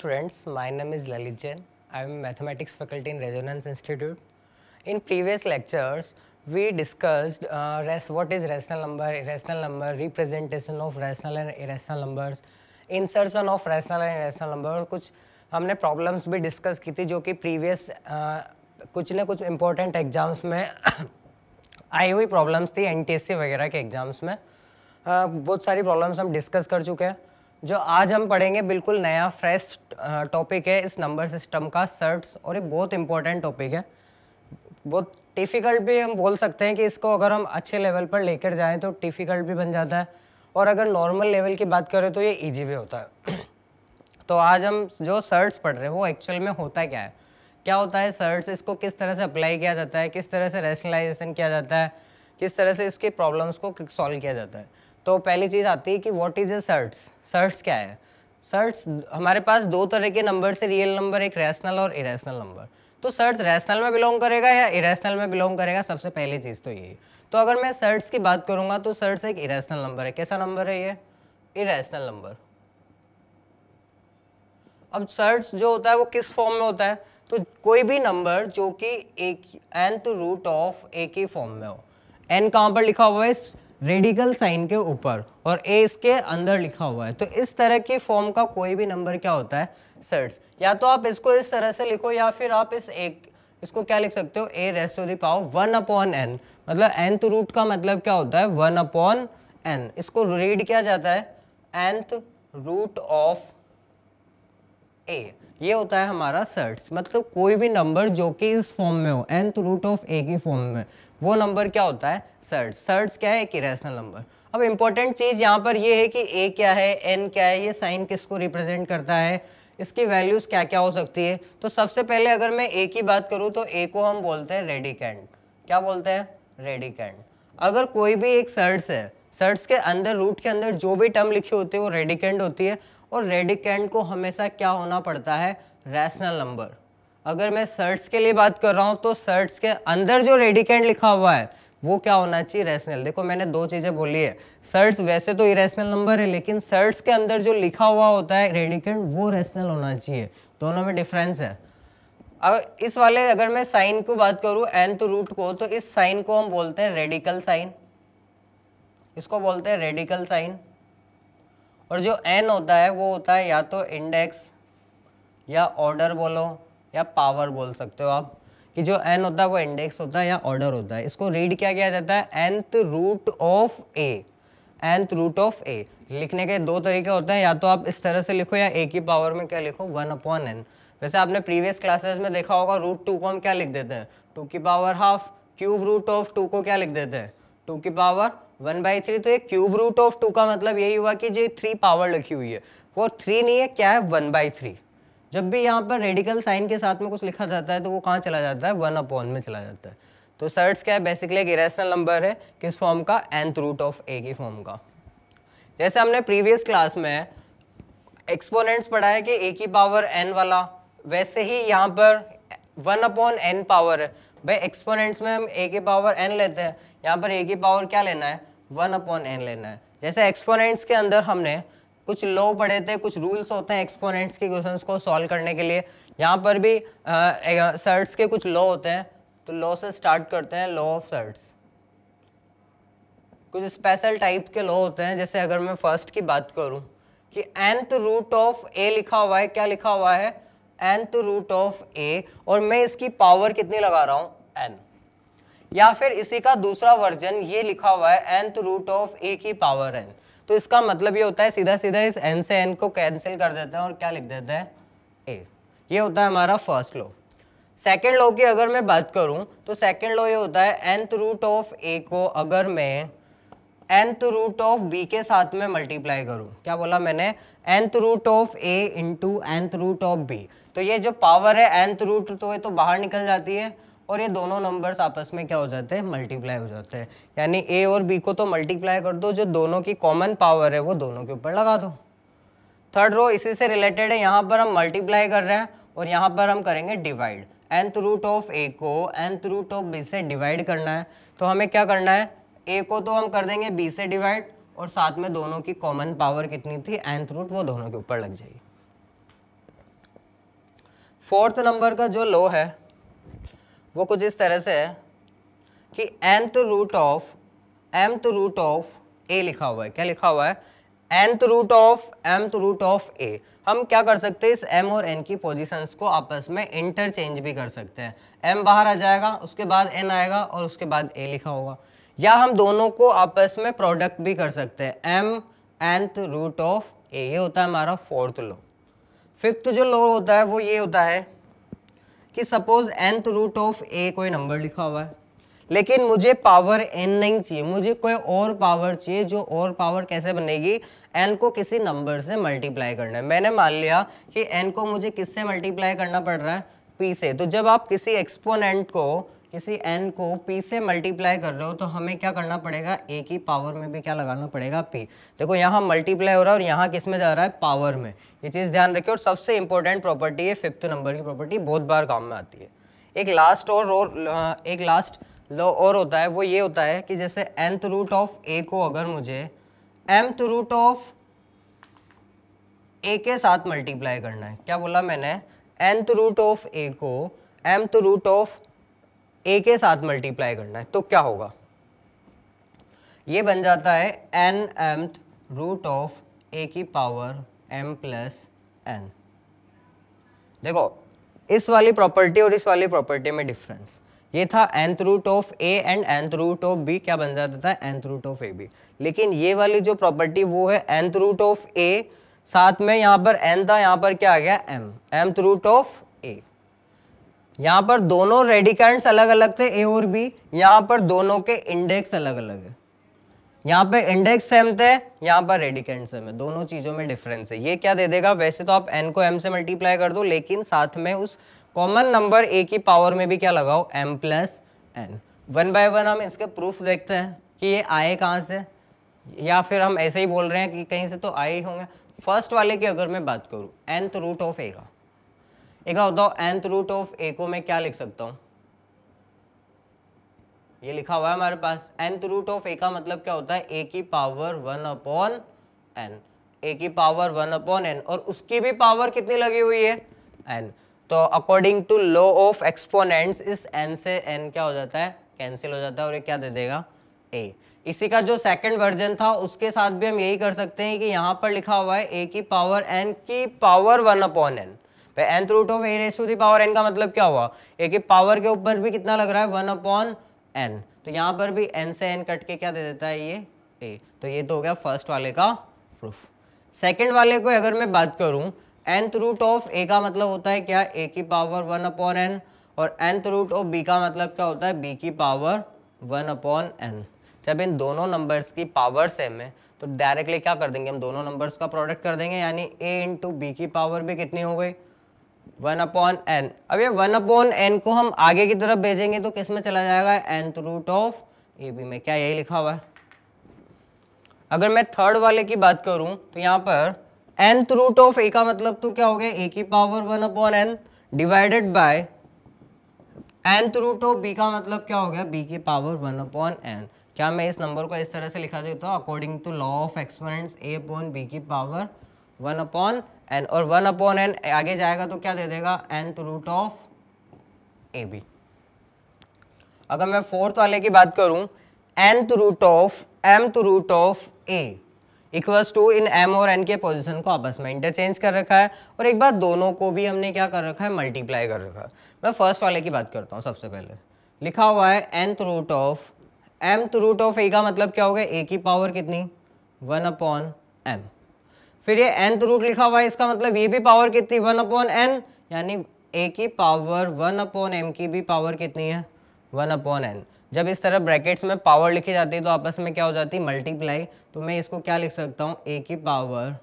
students, my name is Lalit Jain. I am mathematics faculty in Resonance Institute. In previous lectures, we discussed what is rational number, representation of rational and irrational numbers, insertion of rational and irrational numbers. कुछ हमने problems भी discuss की थी जो कि previous कुछ ना कुछ important exams में आई हुई problems थी NTSC वगैरह के exams में. बहुत सारी प्रॉब्लम्स हम डिस्कस कर चुके हैं. जो आज हम पढ़ेंगे बिल्कुल नया फ्रेश टॉपिक है इस नंबर सिस्टम का, सर्ट्स, और ये बहुत इंपॉर्टेंट टॉपिक है. बहुत डिफ़िकल्ट भी हम बोल सकते हैं कि इसको अगर हम अच्छे लेवल पर लेकर जाएं तो डिफ़िकल्ट भी बन जाता है, और अगर नॉर्मल लेवल की बात करें तो ये इजी भी होता है. तो आज हम जो सर्ट्स पढ़ रहे हैं वो एक्चुअल में होता क्या होता है सर्ट्स, इसको किस तरह से अप्लाई किया जाता है, किस तरह से रैशनलाइजेशन किया जाता है, किस तरह से इसके प्रॉब्लम्स को सॉल्व किया जाता है. तो पहली चीज़ आती है कि what is a surds. Surds क्या है? सर्ट्स हमारे पास दो तरह के नंबर से रियल नंबर, एक रैशनल और इरेशनल नंबर. तो सर्ट्स रैशनल में बिलोंग करेगा या इरेशनल में बिलोंग करेगा, सबसे पहली चीज़ तो यही. तो अगर मैं सर्ट्स की बात करूँगा तो सर्ट्स एक इरेशनल नंबर है. कैसा नंबर है ये? Irrational number. अब सर्ट्स जो होता है वो किस फॉर्म में होता है? तो कोई भी नंबर जो कि एक nth रूट ऑफ a की फॉर्म में हो. n कहाँ पर लिखा हुआ है? रेडिकल साइन के ऊपर, और a इसके अंदर लिखा हुआ है. तो इस तरह की फॉर्म का कोई भी नंबर क्या होता है? सर्ट्स. या तो आप इसको इस तरह से लिखो, या फिर आप इसको क्या लिख सकते हो? a raise to the power 1/n. मतलब nth रूट का मतलब क्या होता है? 1/n. इसको रीड किया जाता है nth रूट ऑफ a. ये होता है हमारा सर्ट्स. मतलब कोई भी नंबर जो कि इस फॉर्म में हो, nth रूट ऑफ a की फॉर्म में, वो नंबर क्या होता है? सर्ट्स. सर्ट्स क्या है? एक इरेशनल नंबर. अब इंपॉर्टेंट चीज़ यहाँ पर ये है कि a क्या है, n क्या है, ये साइन किसको रिप्रेजेंट करता है, इसकी वैल्यूज़ क्या क्या हो सकती है. तो सबसे पहले अगर मैं a की बात करूँ तो a को हम बोलते हैं रेडिकेंड. क्या बोलते हैं? रेडिकेंड. अगर कोई भी एक सर्ट्स है, सर्ट्स के अंदर, रूट के अंदर जो भी टर्म लिखी होती है वो रेडिकेंड होती है, और रेडिकेंड को हमेशा क्या होना पड़ता है? Rational number. अगर मैं सर्ट्स के लिए बात कर रहा हूँ तो सर्ट्स के अंदर जो रेडिकेंड लिखा हुआ है वो क्या होना चाहिए? रैशनल. देखो मैंने दो चीज़ें बोली है. सर्ट्स वैसे तो इरेशनल नंबर है, लेकिन सर्ट्स के अंदर जो लिखा हुआ होता है रेडिकेंड, वो रैशनल होना चाहिए. दोनों में डिफरेंस है. अब इस वाले अगर मैं साइन को बात करूँ, nth रूट को, तो इस साइन को हम बोलते हैं रेडिकल साइन. इसको बोलते हैं रेडिकल साइन. और जो n होता है वो होता है या तो इंडेक्स, या ऑर्डर बोलो, या पावर बोल सकते हो आप, कि जो n होता है वो इंडेक्स होता है या ऑर्डर होता है. इसको रीड क्या किया जाता है? nth root of a. nth root of a लिखने के दो तरीके होते हैं, या तो आप इस तरह से लिखो, या a की पावर में क्या लिखो? 1/n. वैसे आपने प्रीवियस क्लासेस में देखा होगा, रूट 2 को हम क्या लिख देते हैं? 2 की power half. Cube root of 2 को क्या लिख देते हैं? 2 की पावर 1/3. तो ये क्यूब रूट ऑफ 2 का मतलब यही हुआ कि जो 3 पावर लिखी हुई है वो 3 नहीं है, क्या है? 1/3. जब भी यहाँ पर रेडिकल साइन के साथ में कुछ लिखा जाता है तो वो कहाँ चला जाता है? 1/n में चला जाता है. तो सर्ट्स क्या है? बेसिकली एक इरेशनल नंबर है. किस फॉर्म का? nth रूट ऑफ a की फॉर्म का. जैसे हमने प्रीवियस क्लास में एक्सपोनेंट्स पढ़ा है कि a की पावर n वाला, वैसे ही यहाँ पर 1/n पावर है. भाई एक्सपोनेंट्स में हम a की पावर n लेते हैं, यहाँ पर a की पावर क्या लेना है? 1/n लेना है. जैसे एक्सपोनेंट्स के अंदर हमने कुछ लॉ पढ़े थे, कुछ रूल्स होते हैं एक्सपोनेंट्स के क्वेश्चंस को सॉल्व करने के लिए. यहाँ पर भी सर्ट्स के कुछ लॉ होते हैं. तो लॉ से स्टार्ट करते हैं. Law of surds. कुछ स्पेशल टाइप के लॉ होते हैं. जैसे अगर मैं फर्स्ट की बात करूं कि nth रूट ऑफ a लिखा हुआ है, क्या लिखा हुआ है? nth रूट ऑफ a, और मैं इसकी पावर कितनी लगा रहा हूं? n. या फिर इसी का दूसरा वर्जन ये लिखा हुआ है nth रूट ऑफ a की पावर n. तो इसका मतलब ये होता है सीधा सीधा इस n से n को कैंसिल कर देते हैं और क्या लिख देते हैं? a. ये होता है हमारा फर्स्ट लॉ. सेकेंड लॉ की अगर मैं बात करूं तो सेकेंड लॉ ये होता है nth रूट ऑफ a को अगर मैं nth रूट ऑफ b के साथ में मल्टीप्लाई करूं. क्या बोला मैंने? nth root of a into nth root of b. तो ये जो पावर है nth रूट, तो ये तो बाहर निकल जाती है, और ये दोनों नंबर्स आपस में क्या हो जाते हैं? मल्टीप्लाई हो जाते हैं. यानी a और b को तो मल्टीप्लाई कर दो, जो दोनों की कॉमन पावर है वो दोनों के ऊपर लगा दो. थर्ड रो इसी से रिलेटेड है. यहाँ पर हम मल्टीप्लाई कर रहे हैं और यहाँ पर हम करेंगे divide. nth root of a को nth रूट ऑफ b से डिवाइड करना है. तो हमें क्या करना है? a को तो हम कर देंगे b से डिवाइड, और साथ में दोनों की कॉमन पावर कितनी थी? nth रूट, वो दोनों के ऊपर लग जाएगी. फोर्थ नंबर का जो लो है वो कुछ इस तरह से है कि nth root of mth root of a लिखा हुआ है। क्या लिखा हुआ है? nth root of mth root of a। हम क्या कर सकते हैं, इस m और n की पोजीशंस को आपस में इंटरचेंज भी कर सकते हैं। m बाहर आ जाएगा, उसके बाद n आएगा और उसके बाद a लिखा होगा, या हम दोनों को आपस में प्रोडक्ट भी कर सकते हैं, m nth root of a। ये होता है हमारा फोर्थ लो। फिफ्थ जो लो होता है वो ये होता है कि suppose nth root of a कोई नंबर लिखा हुआ है, लेकिन मुझे पावर n नहीं चाहिए, मुझे कोई और पावर चाहिए। जो और पावर कैसे बनेगी, n को किसी नंबर से मल्टीप्लाई करना है। मैंने मान लिया कि n को मुझे किससे मल्टीप्लाई करना पड़ रहा है, p से। तो जब आप किसी एक्सपोनेंट को, किसी n को p से मल्टीप्लाई कर रहे हो तो हमें क्या करना पड़ेगा, a की पावर में भी क्या लगाना पड़ेगा, p। देखो यहाँ मल्टीप्लाई हो रहा है और यहाँ किस में जा रहा है, पावर में। ये चीज़ ध्यान रखिए। और सबसे इंपॉर्टेंट प्रॉपर्टी है फिफ्थ नंबर की प्रॉपर्टी, बहुत बार काम में आती है। एक लास्ट लो और होता है, वो ये होता है कि जैसे nth रूट ऑफ a को अगर मुझे mth रूट ऑफ a के साथ मल्टीप्लाई करना है, क्या बोला मैंने, nth रूट ऑफ a को mth रूट ऑफ a के साथ मल्टीप्लाई करना है, तो क्या होगा, ये बन जाता है n mth root of a की पावर m प्लस n। देखो इस वाली प्रॉपर्टी और इस वाली प्रॉपर्टी में डिफरेंस ये था, nth root of a and nth root of b क्या बन जाता था, nth रूट ऑफ ab। लेकिन ये वाली जो प्रॉपर्टी वो है nth रूट ऑफ a, साथ में यहाँ पर n था, यहाँ पर क्या आ गया m, mth root of a। यहाँ पर दोनों रेडिकेंड्स अलग अलग थे a और b, यहाँ पर दोनों के इंडेक्स अलग अलग है। यहाँ पे इंडेक्स सेम थे, यहाँ पर रेडिकेंड सेम है, दोनों चीजों में डिफरेंस है। ये क्या दे देगा, वैसे तो आप n को m से मल्टीप्लाई कर दो, लेकिन साथ में उस कॉमन नंबर a की पावर में भी क्या लगाओ, m plus n। One by one हम इसके प्रूफ देखते हैं कि ये आए कहाँ से, या फिर हम ऐसे ही बोल रहे हैं कि कहीं से तो आए ही होंगे। फर्स्ट वाले की अगर मैं बात करूँ, nth रूट ऑफ a का, एक बताओ nth रूट ऑफ a को मैं क्या लिख सकता हूँ, ये लिखा हुआ है हमारे पास। nth रूट ऑफ a का मतलब क्या होता है, a की पावर 1 अपॉन n, a की पावर 1 अपॉन n, और उसकी भी पावर कितनी लगी हुई है, n। तो according to law of exponents इस n से n क्या हो जाता है, कैंसिल हो जाता है, और ये क्या दे देगा, a। इसी का जो सेकंड वर्जन था उसके साथ भी हम यही कर सकते हैं कि यहाँ पर लिखा हुआ है a की पावर n की power 1 upon n। nth root of a raise to the power n का मतलब क्या हुआ, a की पावर के ऊपर भी कितना लग रहा है, 1 अपॉन n। तो यहाँ पर भी n से n कट के क्या दे देता है, ये a। तो ये तो हो गया फर्स्ट वाले का प्रूफ। सेकंड वाले को अगर मैं बात करूँ, nth रूट ऑफ a का मतलब होता है क्या, a की पावर 1 अपॉन n, और nth रूट ऑफ b का मतलब क्या होता है, b की पावर 1 अपॉन n। जब इन दोनों नंबर्स की पावर सेम है तो डायरेक्टली क्या कर देंगे, हम दोनों नंबर्स का प्रोडक्ट कर देंगे, यानी a इंटू बी की पावर भी कितनी हो गई, 1 अपॉन n। अब ये 1 अपॉन n को हम आगे की तरफ भेजेंगे तो किस में चला जाएगा, nth रूट ऑफ ab में। क्या यही लिखा हुआ है। अगर मैं थर्ड वाले की बात करूं तो यहाँ पर nth रूट ऑफ a का मतलब तो क्या हो गया, a की power 1 upon n divided by nth root of b का मतलब क्या हो गया, b की पावर 1 अपॉन n। क्या मैं इस नंबर को इस तरह से लिखा देता हूँ, according to law of exponents a upon b की पावर 1 अपॉन n, और 1 अपॉन n आगे जाएगा तो क्या दे देगा, nth रूट ऑफ ab। अगर मैं फोर्थ वाले की बात करूं, nth root of mth root of a equals to, इन m और n के पोजीशन को आपस में इंटरचेंज कर रखा है, और एक बार दोनों को भी हमने क्या कर रखा है, मल्टीप्लाई कर रखा है। मैं फर्स्ट वाले की बात करता हूँ। सबसे पहले लिखा हुआ है nth root of mth root of a का मतलब क्या हो गया, a की पावर कितनी, 1 अपॉन m। फिर ये nth रूट लिखा हुआ है, इसका मतलब ये भी पावर कितनी, 1 अपॉन n, यानी a की पावर 1 अपॉन m की भी पावर कितनी है, 1 अपॉन n। जब इस तरह ब्रैकेट्स में पावर लिखी जाती है तो आपस में क्या हो जाती है, मल्टीप्लाई। तो मैं इसको क्या लिख सकता हूँ, a की पावर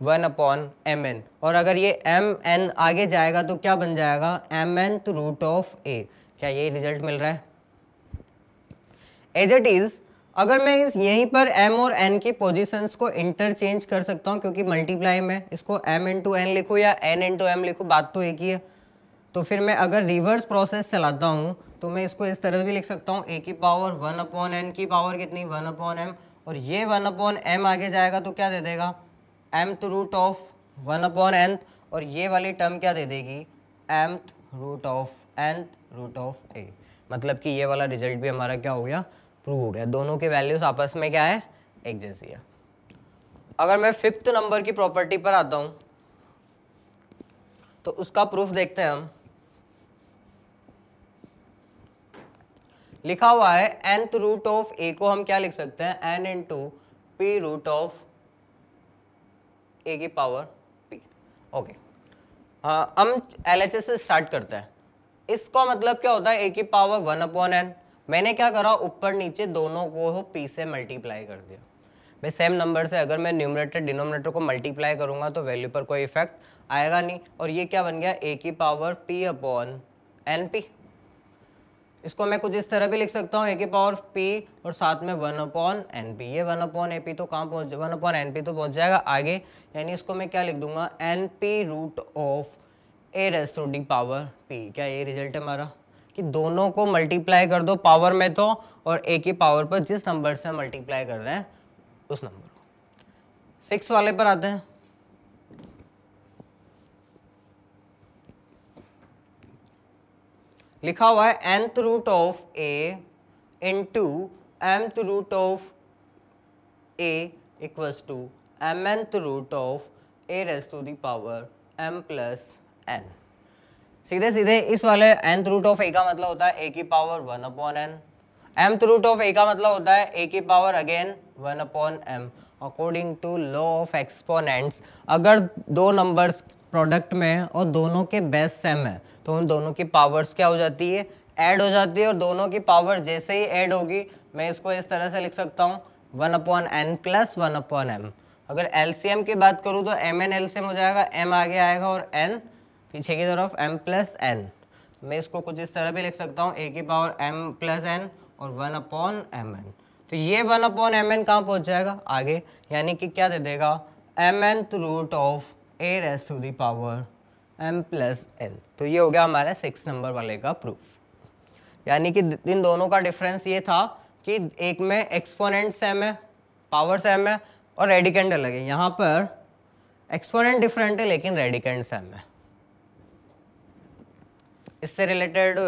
1 अपॉन mn, और अगर ये mn आगे जाएगा तो क्या बन जाएगा, mnth रूट ऑफ a। क्या ये रिजल्ट मिल रहा है। एज इट इज अगर मैं इस यहीं पर m और n की पोजीशंस को इंटरचेंज कर सकता हूँ, क्योंकि मल्टीप्लाई में इसको m इंटू n लिखूँ या n इंटू m लिखूँ, बात तो एक ही है। तो फिर मैं अगर रिवर्स प्रोसेस चलाता हूँ तो मैं इसको इस तरह भी लिख सकता हूँ, a की पावर 1 अपॉन n की पावर कितनी, 1 अपॉन m, और ये 1 अपॉन m आगे जाएगा तो क्या दे देगा, mth root of 1 upon n, और ये वाली टर्म क्या दे देगी, mth root of nth root of a, मतलब कि ये वाला रिजल्ट भी हमारा क्या हो गया, प्रूव हो गया। दोनों के वैल्यूज आपस में क्या है, एक जैसी है। अगर मैं 5th नंबर की प्रॉपर्टी पर आता हूं तो उसका प्रूफ देखते हैं हम। लिखा हुआ है nth रूट ऑफ a को हम क्या लिख सकते हैं, n into p root of a की पावर p। ओके, हाँ, हम LHS से स्टार्ट करते हैं। इसका मतलब क्या होता है, a की पावर 1/n। मैंने क्या करा, ऊपर नीचे दोनों को p से मल्टीप्लाई कर दिया। भाई सेम नंबर से अगर मैं न्यूमरेटर डिनोमिनेटर को मल्टीप्लाई करूंगा तो वैल्यू पर कोई इफेक्ट आएगा नहीं, और ये क्या बन गया, a की पावर p/np। इसको मैं कुछ इस तरह भी लिख सकता हूँ, a की पावर p और साथ में 1/np। ये 1/ap तो कहाँ पहुँच, 1/np तो पहुँच जाएगा आगे, यानी इसको मैं क्या लिख दूंगा, np root of a raise to the power p। क्या ये रिजल्ट है हमारा, कि दोनों को मल्टीप्लाई कर दो पावर में तो, और a की पावर पर जिस नंबर से मल्टीप्लाई कर रहे हैं उस नंबर को। 6 वाले पर आते हैं। लिखा हुआ है nth root of a into mth root of a equals to mnth root of a raise to the power m plus n। सीधे सीधे इस वाले nth रूट ऑफ a का मतलब होता है a की power 1/n, mth root of a का मतलब होता है a की power again 1/m। According to law of exponents, अगर दो नंबर्स प्रोडक्ट में है और दोनों के बेस सेम है तो उन दोनों की पावर्स क्या हो जाती है, ऐड हो जाती है, और दोनों की पावर जैसे ही ऐड होगी मैं इसको इस तरह से लिख सकता हूँ 1/n प्लस 1/m। अगर LCM की बात करूँ तो mn LCM हो जाएगा, m आगे आएगा और n पीछे की तरफ m प्लस n। मैं इसको कुछ इस तरह भी लिख सकता हूँ, a की पावर m प्लस n और 1/mn। तो ये 1/mn कहाँ पहुँच जाएगा आगे, यानी कि क्या दे देगा, mnth root of a raise to the power m plus n। तो ये हो गया हमारा 6 नंबर वाले का प्रूफ। यानी कि इन दोनों का डिफरेंस ये था कि एक में एक्सपोनेंट सेम है, पावर सेम है और रेडिकेंड अलग है। यहाँ पर एक्सपोनेंट डिफरेंट है लेकिन रेडिकेंड सेम है। इससे रिलेटेड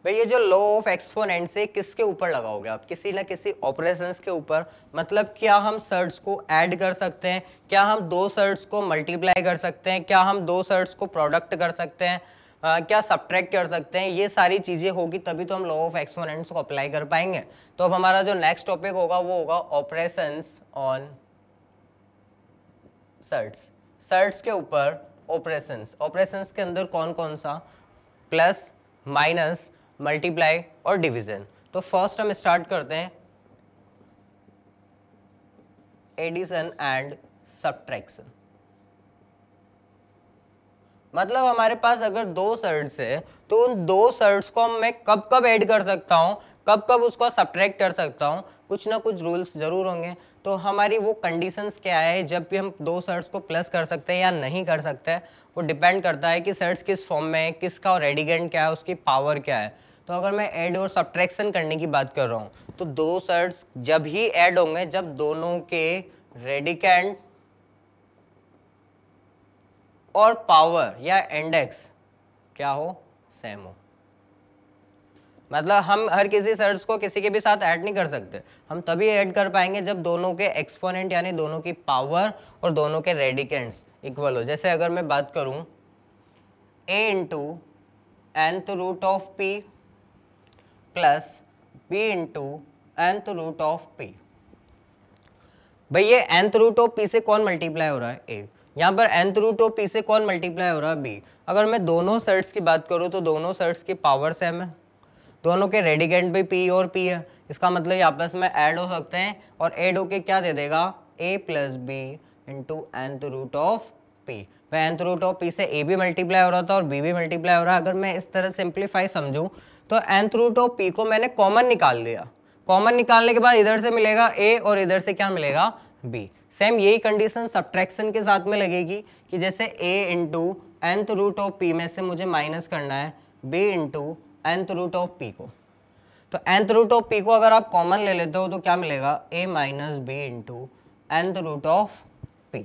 भाई ये जो लॉ ऑफ एक्सपोनेंट से किसके ऊपर लगाओगे आप, किसी ना किसी ऑपरेशंस के ऊपर। मतलब क्या हम सर्ट्स को ऐड कर सकते हैं, क्या हम दो सर्ट्स को मल्टीप्लाई कर सकते हैं, क्या हम दो सर्ट्स को प्रोडक्ट कर सकते हैं, क्या सब्ट्रैक्ट कर सकते हैं, ये सारी चीज़ें होगी तभी तो हम लॉ ऑफ एक्सपोनेंट्स को अप्लाई कर पाएंगे। तो अब हमारा जो नेक्स्ट टॉपिक होगा वो होगा ऑपरेशंस ऑन सर्ट्स। सर्ट्स के ऊपर ऑपरेशंस, ऑपरेशंस के अंदर कौन कौन सा, प्लस, माइनस, मल्टीप्लाई और डिवीजन। तो फर्स्ट हम स्टार्ट करते हैं एडिशन एंड सब्ट्रैक्शन। मतलब हमारे पास अगर दो सर्ट्स है तो उन दो सर्ट्स को मैं कब कब ऐड कर सकता हूँ, कब कब उसको सब्ट्रैक्ट कर सकता हूँ, कुछ ना कुछ रूल्स जरूर होंगे। तो हमारी वो कंडीशंस क्या है जब भी हम दो सर्ट्स को प्लस कर सकते हैं या नहीं कर सकते हैं, वो डिपेंड करता है कि सर्ट्स किस फॉर्म में है, किसका रेडिकेंड क्या है, उसकी पावर क्या है। तो अगर मैं ऐड और सब्ट्रैक्शन करने की बात कर रहा हूँ तो दो सर्ट्स जब ही ऐड होंगे जब दोनों के रेडिकेंड और पावर या इंडेक्स क्या हो, सेम हो। मतलब हम हर किसी सर्ट्स को किसी के भी साथ ऐड नहीं कर सकते, हम तभी ऐड कर पाएंगे जब दोनों के एक्सपोनेंट यानी दोनों की पावर और दोनों के रेडिकेंड्स इक्वल हो। जैसे अगर मैं बात करूं a into nth root of p plus b into nth root of p। भाई ये nth रूट ऑफ p से कौन मल्टीप्लाई हो रहा है, a। यहाँ पर nth रूट ऑफ p से कौन मल्टीप्लाई हो रहा है, b। अगर मैं दोनों सर्ट्स की बात करूँ तो दोनों सर्ट्स की पावर सेम है, दोनों के रेडिकेंड भी p और p है। इसका मतलब ये आपस में ऐड हो सकते हैं और ऐड होके क्या दे देगा, a plus b into nth root of p। वह nth रूट ऑफ p से a भी मल्टीप्लाई हो रहा था और b भी मल्टीप्लाई हो रहा है। अगर मैं इस तरह सिंप्लीफाई समझूं तो nth रूट ऑफ p को मैंने कॉमन निकाल लिया, कॉमन निकालने के बाद इधर से मिलेगा a और इधर से क्या मिलेगा, b। सेम यही कंडीशन सब्ट्रैक्शन के साथ में लगेगी कि जैसे a into nth root of p में से मुझे माइनस करना है b into nth root of p को। तो nth रूट ऑफ p को अगर आप कॉमन ले लेते हो तो क्या मिलेगा, a minus b into nth root of p।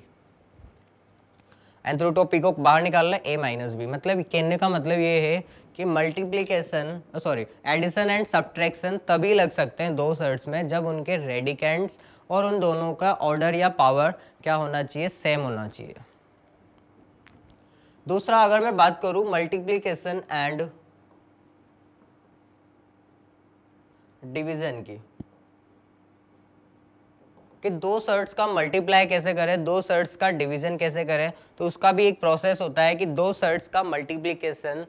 nth root of p को बाहर निकालना है a माइनस बी। मतलब कहने का मतलब ये है कि multiplication sorry addition and subtraction तभी लग सकते हैं दो सेट्स में जब उनके रेडिकेंड्स और उन दोनों का ऑर्डर या पावर क्या होना चाहिए, सेम होना चाहिए। दूसरा अगर मैं बात करूं मल्टीप्लीकेशन एंड डिवीजन की, कि दो सर्ट्स का मल्टीप्लाई कैसे करें, दो सर्ट्स का डिवीजन कैसे करें, तो उसका भी एक प्रोसेस होता है कि दो सर्ट्स का मल्टीप्लिकेशन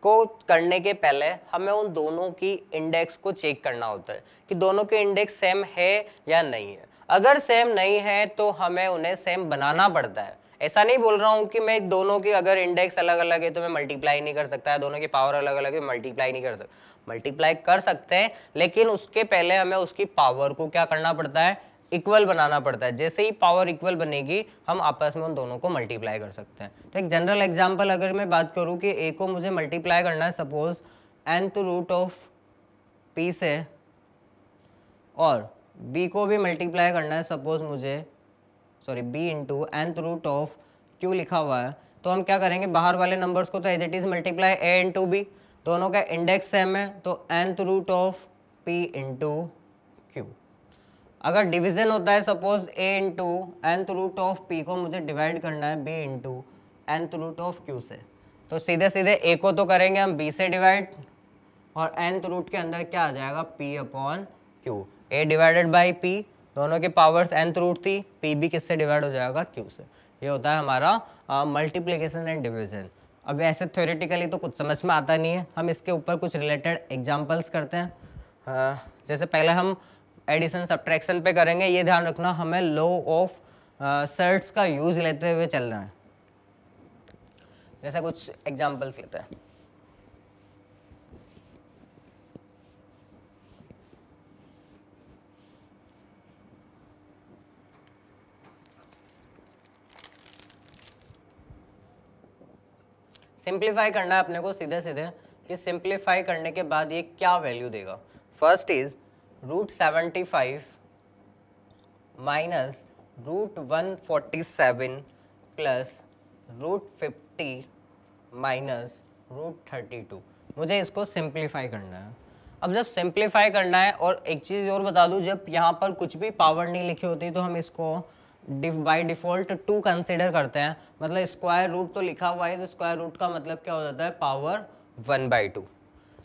को करने के पहले हमें उन दोनों की इंडेक्स को चेक करना होता है कि दोनों के इंडेक्स सेम है या नहीं है। अगर सेम नहीं है तो हमें उन्हें सेम बनाना पड़ता है। ऐसा नहीं बोल रहा हूँ कि मैं दोनों की अगर इंडेक्स अलग अलग है तो मैं मल्टीप्लाई नहीं कर सकता है, दोनों की पावर अलग अलग है मल्टीप्लाई नहीं कर सकता। मल्टीप्लाई कर सकते हैं लेकिन उसके पहले हमें उसकी पावर को क्या करना पड़ता है, इक्वल बनाना पड़ता है। जैसे ही पावर इक्वल बनेगी हम आपस में उन दोनों को मल्टीप्लाई कर सकते हैं। तो एक जनरल एग्जांपल अगर मैं बात करूं कि a को मुझे मल्टीप्लाई करना है suppose nth root of p से, और b को भी मल्टीप्लाई करना है सपोज मुझे b into nth root of q लिखा हुआ है, तो हम क्या करेंगे, बाहर वाले नंबर्स को तो as it is multiply a into b, दोनों का इंडेक्स सेम है तो nth root of p into q। अगर डिवीजन होता है suppose a into nth root of p को मुझे डिवाइड करना है b into nth root of q से, तो सीधे सीधे a को तो करेंगे हम b से डिवाइड और nth रूट के अंदर क्या आ जाएगा p upon q, a divided by p, दोनों के पावर्स nth रूट थी, p भी किससे डिवाइड हो जाएगा q से। ये होता है हमारा मल्टीप्लिकेशन एंड डिवीजन। अब ऐसे थ्योरेटिकली तो कुछ समझ में आता नहीं है, हम इसके ऊपर कुछ रिलेटेड एग्जांपल्स करते हैं। जैसे पहले हम एडिशन सब्ट्रैक्शन पे करेंगे, ये ध्यान रखना हमें लॉ ऑफ सर्ट्स का यूज लेते हुए चलना है। जैसे कुछ एग्जांपल्स लेते हैं। सिंप्लीफाई करना है अपने को सीधे सीधे कि सिंप्लीफाई करने के बाद ये क्या वैल्यू देगा। First is √75 minus √147 plus √50 minus √32। मुझे इसको सिंप्लीफाई करना है। अब जब सिंप्लीफाई करना है, और एक चीज़ और बता दूं, जब यहाँ पर कुछ भी पावर नहीं लिखी होती तो हम इसको बाय डिफॉल्ट 2 कंसिडर करते हैं। मतलब स्क्वायर रूट तो लिखा हुआ है तो स्क्वायर रूट का मतलब क्या हो जाता है, पावर 1/2।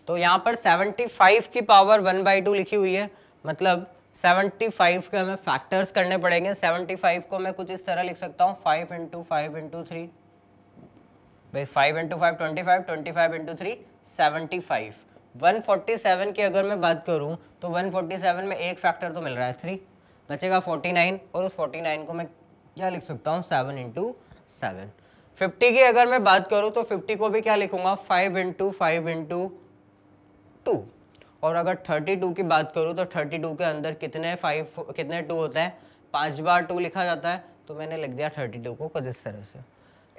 तो यहाँ पर 75 की पावर 1/2 लिखी हुई है, मतलब 75 के हमें फैक्टर्स करने पड़ेंगे। 75 को मैं कुछ इस तरह लिख सकता हूँ 5 इंटू 5 इंटू 3, भाई 5 इंटू 5 25, 25 इंटू 3 75। 147 की अगर मैं बात करूँ तो 147 में एक फैक्टर तो मिल रहा है 3, बचेगा 49, और उस 49 को मैं क्या लिख सकता हूँ 7 इंटू 7। 50 की अगर मैं बात करूँ तो 50 को भी क्या लिखूंगा 5 इंटू 5 इंटू 2। और अगर 32 की बात करूँ तो 32 के अंदर कितने 2 होते हैं, 5 बार 2 लिखा जाता है, तो मैंने लिख दिया 32 को कुछ इस तरह से।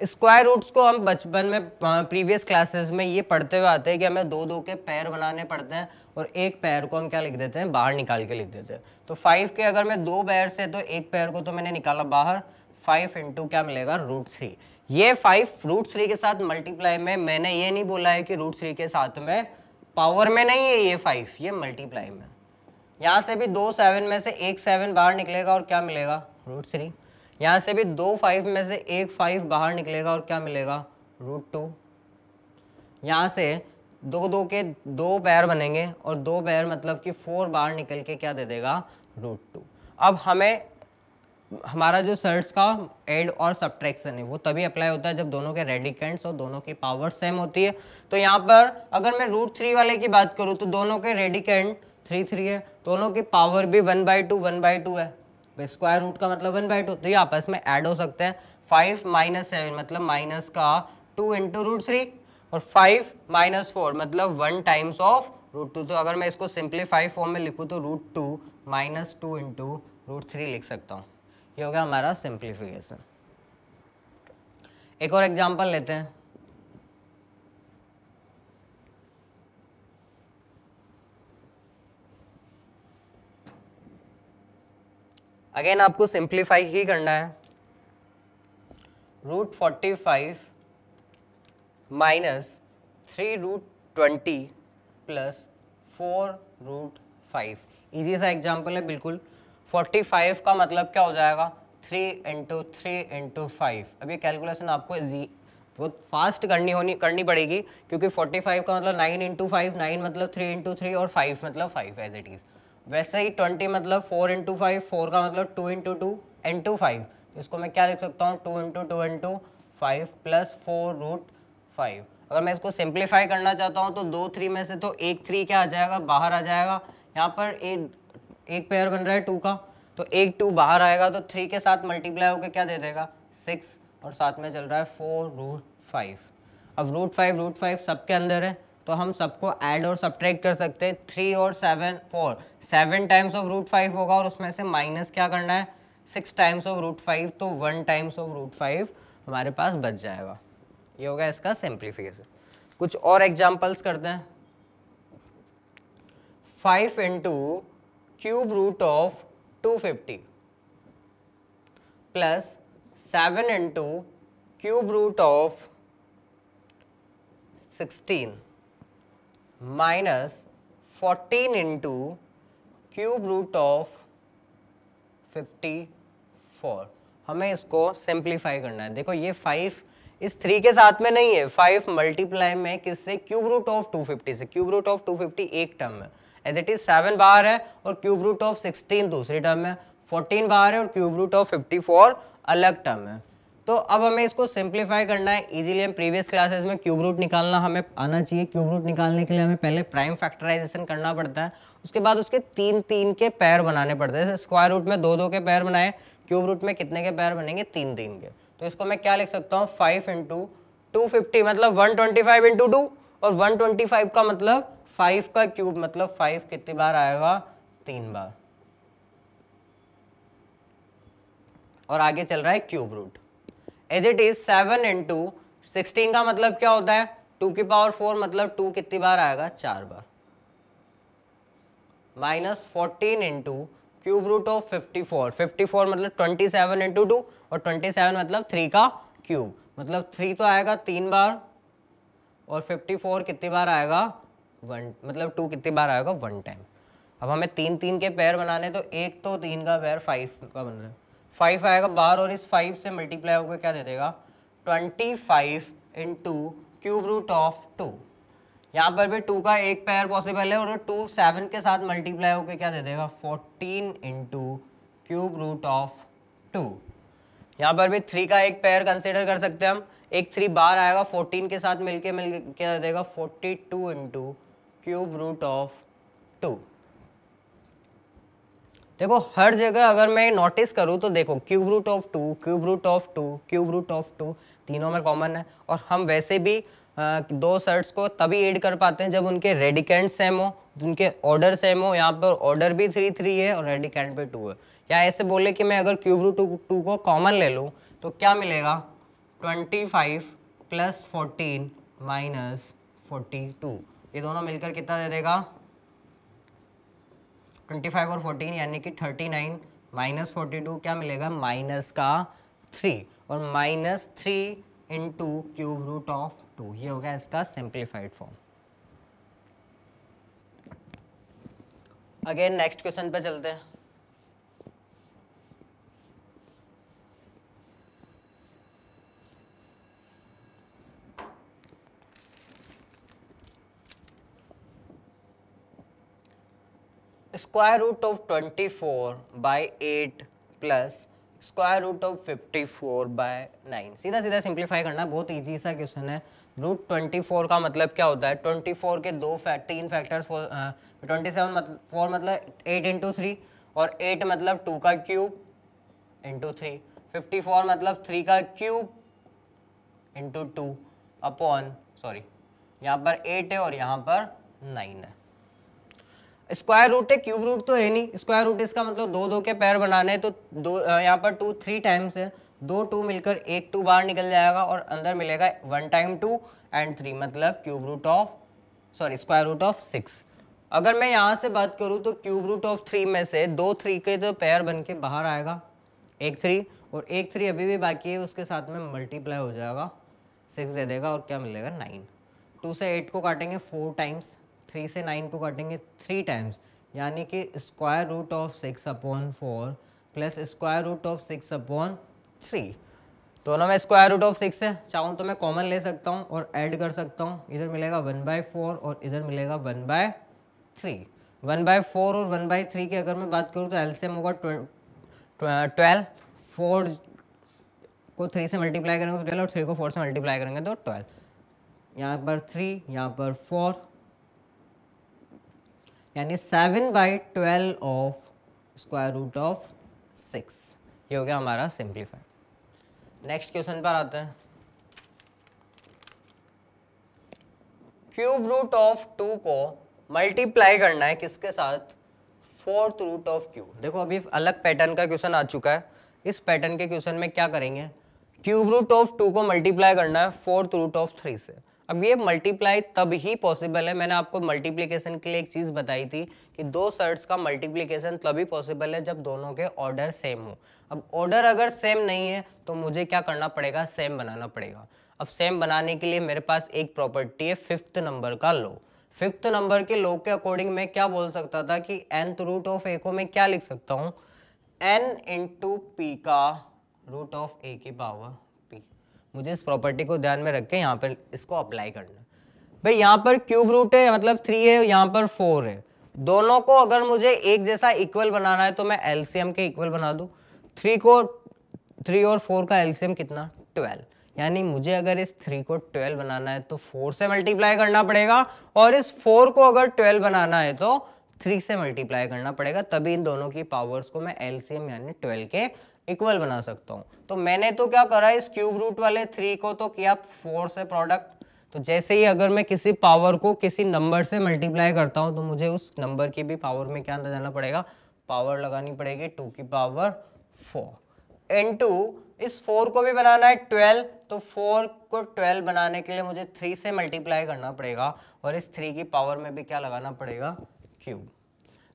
स्क्वायर रूट्स को हम बचपन में प्रीवियस क्लासेस में ये पढ़ते हुए आते हैं कि हमें 2-2 के पैर बनाने पड़ते हैं और एक पैर को हम क्या लिख देते हैं, बाहर निकाल के लिख देते हैं। तो 5 के अगर मैं 2 पैर से, तो एक पैर को तो मैंने निकाला बाहर, 5 इंटू क्या मिलेगा √3। ये 5 √3 के साथ मल्टीप्लाई में, मैंने ये नहीं बोला है कि √3 के साथ में पावर में नहीं है ये 5, ये मल्टीप्लाई में। यहाँ से भी 2 7 में से एक 7 बाहर निकलेगा और क्या मिलेगा √3। यहाँ से भी 2 5 में से एक 5 बाहर निकलेगा और क्या मिलेगा √2। यहाँ से 2 के 2 पैर बनेंगे और 2 पैर मतलब कि 4 बाहर निकल के क्या दे देगा √2। अब हमें हमारा जो सर्ट्स का एड और सब्ट्रैक्शन है वो तभी अप्लाई होता है जब दोनों के रेडिकेंड्स और दोनों की पावर सेम होती है। तो यहाँ पर अगर मैं √3 वाले की बात करूँ तो दोनों के रेडिकेंड 3 है, दोनों की पावर भी 1/2 है, स्क्वायर रूट का मतलब 1/2, तो ये आपस में ऐड हो सकते हैं। 5 - 7 मतलब माइनस का 2 इंटू √3 और 5 - 4 मतलब 1 टाइम्स ऑफ √2। तो अगर मैं इसको सिंप्लीफाई फॉर्म में लिखूँ तो √2 - 2 इंटू √3 लिख सकता हूँ। ये हो गया हमारा सिंप्लीफिकेशन। एक और एग्जांपल लेते हैं। अगेन आपको सिंप्लीफाई ही करना है। Root 45 minus 3 root 20 plus 4 root 5। Easy सा एग्जाम्पल है बिल्कुल। 45 का मतलब क्या हो जाएगा 3 इंटू 3 इंटू 5। अब ये कैलकुलेशन आपको बहुत फास्ट करनी पड़ेगी क्योंकि 45 का मतलब 9 इंटू 5, 9 मतलब 3 इंटू 3 और 5 मतलब 5 एज इट इज़। वैसे ही 20 मतलब 4 इंटू 5, 4 का मतलब 2 इंटू 2 इंटू 5। इसको मैं क्या लिख सकता हूँ 2 इंटू 2 इंटू 5 प्लस 4 रूट 5। अगर मैं इसको सिंप्लीफाई करना चाहता हूँ तो 2 3 में से तो एक 3 क्या आ जाएगा बाहर आ जाएगा। यहाँ पर एक पेयर बन रहा है 2 का, तो एक 2 बाहर आएगा तो 3 के साथ मल्टीप्लाई होकर क्या दे देगा 6 और साथ में चल रहा है 4 रूट 5। अब रूट 5 सबके अंदर है तो हम सबको ऐड और सब्ट्रैक्ट कर सकते हैं। 3 और 7 4, 7 टाइम्स ऑफ रूट 5 होगा और उसमें से माइनस क्या करना है 6 टाइम्स ऑफ रूट 5, तो 1 टाइम्स ऑफ रूट 5 हमारे पास बच जाएगा। ये होगा इसका सिंप्लीफिकेशन। कुछ और एग्जांपल्स करते हैं। 5 into cube root of 250 plus 7 into cube root of 16 minus 14 into cube root of 54। हमें इसको सिंप्लीफाई करना है। देखो ये 5 इस 3 के साथ में नहीं है, 5 मल्टीप्लाई में किससे क्यूब रूट ऑफ 250 से। क्यूब रूट ऑफ 250 एक टर्म है, एज इट इज 7 बाहर है और क्यूब रूट ऑफ 16 दूसरी टर्म है, 14 बाहर है और क्यूब रूट ऑफ 54 अलग टर्म है। तो अब हमें इसको सिंप्लीफाई करना है इजीली। हम प्रीवियस क्लासेस में क्यूब रूट निकालना हमें आना चाहिए। क्यूब रूट निकालने के लिए हमें पहले प्राइम फैक्टराइजेशन करना पड़ता है, उसके बाद उसके 3 के पेयर बनाने पड़ते हैं। जैसे स्क्वायर रूट में 2 के पेयर बनाए, क्यूब रूट में कितने के पेयर बनेंगे 3 के। तो इसको मैं क्या लिख सकता हूँ 5 इंटू 250 मतलब 125 इंटू 2 और 125 का मतलब 5 का क्यूब मतलब 5 कितनी बार आएगा 3 बार। और आगे चल रहा है cube root as it is 7 into 16 का मतलब क्या होता है 2 की पावर 4 मतलब 2 कितनी बार आएगा 4 बार, minus 14 into cube root of 54, 54 मतलब 27 इंटू 2 और 27 मतलब 3 का क्यूब मतलब 3 तो आएगा 3 बार और 54 कितनी बार आएगा 1 मतलब 2 कितनी बार आएगा 1 टाइम। अब हमें 3 के पेयर बनाने तो एक तो 3 का पेयर 5 का बन रहा है, 5 आएगा बाहर और इस 5 से मल्टीप्लाई होकर क्या दे देगा 25 इंटू क्यूब रूट ऑफ 2। यहाँ पर भी 2 का एक पेयर पॉसिबल है और 2 7 के साथ मल्टीप्लाई होकर क्या दे देगा 14 इंटू क्यूब रूट ऑफ 2। यहाँ पर भी 3 का एक पेयर कंसिडर कर सकते हैं हम, एक 3 बाहर आएगा 14 के साथ मिलके क्या दे देगा 42 इंटू क्यूब रूट ऑफ 2। देखो हर जगह अगर मैं नोटिस करूँ तो देखो cube root of 2, cube root of 2, cube root of 2 तीनों में कॉमन है। और हम वैसे भी 2 सेट्स को तभी ऐड कर पाते हैं जब उनके रेडिकेंड सेम हो, उनके ऑर्डर सेम हो। यहाँ पर ऑर्डर भी 3 है और रेडिकेंड पे 2 है। या ऐसे बोले कि मैं अगर क्यूब रूट 2 को कॉमन ले लूँ तो क्या मिलेगा 25 प्लस 14 माइनस 42, ये दोनों मिलकर कितना दे देगा 25 और 14 यानी कि 39 माइनस 42 क्या मिलेगा माइनस का 3 और minus 3 into cube root of 2। ये हो गया इसका simplified form. Again next question पे चलते हैं। Square root of 24 by 8 plus square root of 54 by 9। सीधा सीधा सिंप्लीफाई करना, बहुत इजी सा क्वेश्चन है। रूट 24 का मतलब क्या होता है 24 के 3 फैक्टर्स 4 मतलब 8 इंटू 3 और 8 मतलब 2 का क्यूब इंटू 3, 54 मतलब 3 का क्यूब इंटू 2 अपॉन यहाँ पर 8 है और यहाँ पर 9 है। स्क्वायर रूट है, क्यूब रूट तो है नहीं। स्क्वायर रूट इसका मतलब 2 के पेयर बनाने हैं तो यहाँ पर 2 3 टाइम्स है, 2 मिलकर एक 2 बाहर निकल जाएगा और अंदर मिलेगा 1 टाइम 2 एंड 3 मतलब स्क्वायर रूट ऑफ 6। अगर मैं यहाँ से बात करूँ तो क्यूब रूट ऑफ 3 में से 2 3 के जो पेयर बन के बाहर आएगा एक 3 और एक 3 अभी भी बाकी है, उसके साथ में मल्टीप्लाई हो जाएगा, 6 दे देगा और क्या मिलेगा 9। 2 से 8 को काटेंगे 4 टाइम्स, 3 से 9 को काटेंगे 3 टाइम्स, यानी कि square root of 6/4 plus square root of 6/3। दोनों में स्क्वायर रूट ऑफ 6 है, चाहूँ तो मैं कॉमन ले सकता हूँ और ऐड कर सकता हूँ। इधर मिलेगा 1/4 और इधर मिलेगा 1/3। 1/4 और 1/3 की अगर मैं बात करूँ तो एलसीएम होगा 12। 4 को 3 से मल्टीप्लाई करेंगे तो 12 और 3 को 4 से मल्टीप्लाई करेंगे तो 12। यहाँ पर 3, यहाँ पर 4, यानी 7/12 ऑफ स्क्वायर रूट ऑफ 6। ये हो गया हमारा सिंप्लीफाई। नेक्स्ट क्वेश्चन पर आते हैं। क्यूब रूट ऑफ 2 को मल्टीप्लाई करना है किसके साथ, 4th रूट ऑफ क्यू। देखो अभी अलग पैटर्न का क्वेश्चन आ चुका है। इस पैटर्न के क्वेश्चन में क्या करेंगे, क्यूब रूट ऑफ 2 को मल्टीप्लाई करना है 4th रूट ऑफ 3 से। अब ये मल्टीप्लाई तब ही पॉसिबल है, मैंने आपको मल्टीप्लिकेशन के लिए एक चीज बताई थी कि दो सर्ट्स का मल्टीप्लिकेशन तभी पॉसिबल है जब दोनों के ऑर्डर सेम हो। अब ऑर्डर अगर सेम नहीं है तो मुझे क्या करना पड़ेगा, सेम बनाना पड़ेगा। अब सेम बनाने के लिए मेरे पास एक प्रॉपर्टी है 5th नंबर का लॉ। 5th नंबर के लॉ के अकॉर्डिंग मैं क्या बोल सकता था कि nth रूट ऑफ a को मैं क्या लिख सकता हूँ, n इंटू पी का रूट ऑफ a की पावर p। मुझे इस प्रॉपर्टी को ध्यान में रख के यहाँ पर इसको अप्लाई करना है। भाई यहाँ पर क्यूब रूट है मतलब 3 है, यहाँ पर 4 है, दोनों को अगर मुझे एक जैसा इक्वल बनाना है तो मैं एलसीएम के इक्वल बना दूं। 3 और 4 का एलसीएम कितना, 12, यानी मुझे अगर इस 3 को 12 बनाना है तो 4 से मल्टीप्लाई करना पड़ेगा और इस 4 को अगर 12 बनाना है तो 3 से मल्टीप्लाई करना पड़ेगा, तभी इन दोनों की पावर्स को मैं एलसीएम यानी 12 के इक्वल बना सकता हूं। तो मैंने तो क्या करा, इस क्यूब रूट वाले 3 को तो किया 4 से प्रोडक्ट। तो जैसे ही अगर मैं किसी पावर को किसी नंबर से मल्टीप्लाई करता हूं तो मुझे उस नंबर की भी पावर में क्या अंदर जाना पड़ेगा, पावर लगानी पड़ेगी 2 की पावर 4 इनटू इस 4 को भी बनाना है 12, तो 4 को 12 बनाने के लिए मुझे 3 से मल्टीप्लाई करना पड़ेगा और इस 3 की पावर में भी क्या लगाना पड़ेगा, क्यूब।